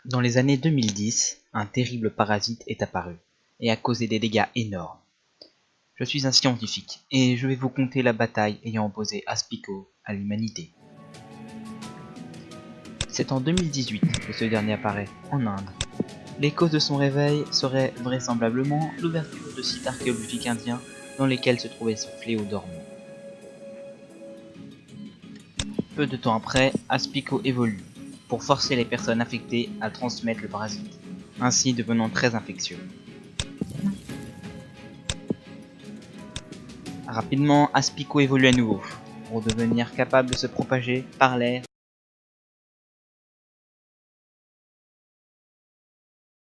Dans les années 2010, un terrible parasite est apparu et a causé des dégâts énormes. Je suis un scientifique et je vais vous conter la bataille ayant opposé Aspico à l'humanité. C'est en 2018 que ce dernier apparaît en Inde. Les causes de son réveil seraient vraisemblablement l'ouverture de sites archéologiques indiens dans lesquels se trouvait ce fléau dormant. Peu de temps après, Aspico évolue pour forcer les personnes infectées à transmettre le parasite, ainsi devenant très infectieux. Rapidement, Aspico évolue à nouveau, pour devenir capable de se propager par l'air.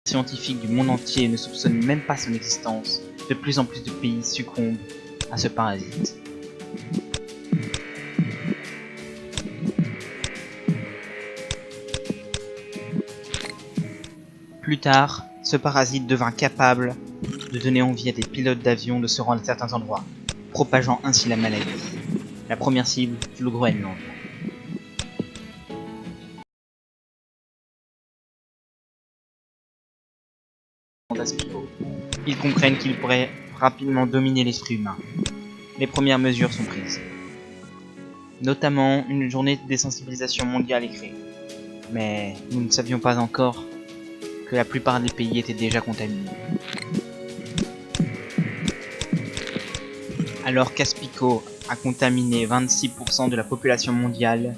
Les scientifiques du monde entier ne soupçonnent même pas son existence. De plus en plus de pays succombent à ce parasite. Plus tard, ce parasite devint capable de donner envie à des pilotes d'avion de se rendre à certains endroits, propageant ainsi la maladie. La première cible fut le Groenland. Ils comprennent qu'ils pourraient rapidement dominer l'esprit humain. Les premières mesures sont prises. Notamment, une journée de désensibilisation mondiale est créée. Mais nous ne savions pas encore que la plupart des pays étaient déjà contaminés. Alors qu'Aspico a contaminé 26% de la population mondiale,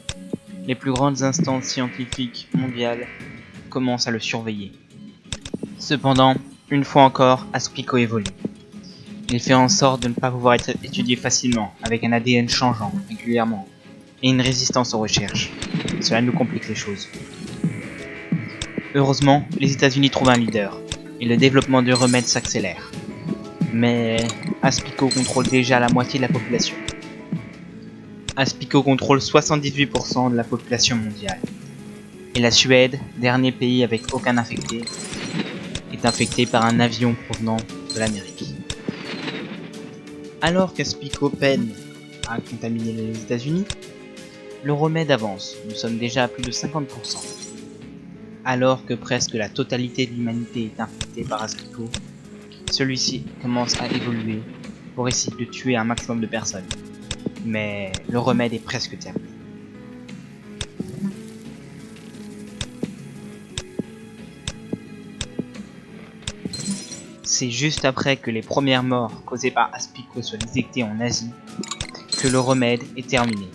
les plus grandes instances scientifiques mondiales commencent à le surveiller. Cependant, une fois encore, Aspico évolue. Il fait en sorte de ne pas pouvoir être étudié facilement, avec un ADN changeant régulièrement, et une résistance aux recherches. Cela nous complique les choses. Heureusement, les États-Unis trouvent un leader, et le développement de remèdes s'accélère. Mais Aspico contrôle déjà la moitié de la population. Aspico contrôle 78% de la population mondiale. Et la Suède, dernier pays avec aucun infecté, est infecté par un avion provenant de l'Amérique. Alors qu'Aspico peine à contaminer les États-Unis, le remède avance, nous sommes déjà à plus de 50%. Alors que presque la totalité de l'humanité est infectée par Aspico, celui-ci commence à évoluer pour essayer de tuer un maximum de personnes. Mais le remède est presque terminé. C'est juste après que les premières morts causées par Aspico soient détectées en Asie que le remède est terminé.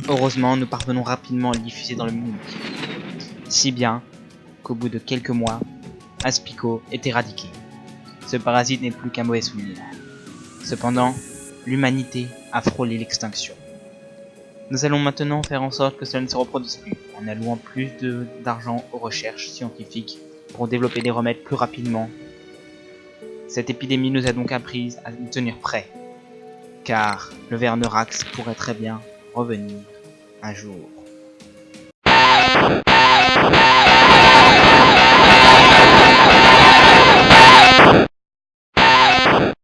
Heureusement, nous parvenons rapidement à le diffuser dans le monde. Si bien qu'au bout de quelques mois, Aspico est éradiqué. Ce parasite n'est plus qu'un mauvais souvenir. Cependant, l'humanité a frôlé l'extinction. Nous allons maintenant faire en sorte que cela ne se reproduise plus, en allouant plus d'argent aux recherches scientifiques pour développer des remèdes plus rapidement. Cette épidémie nous a donc appris à nous tenir prêts, car le Vernorax pourrait très bien revenir un jour.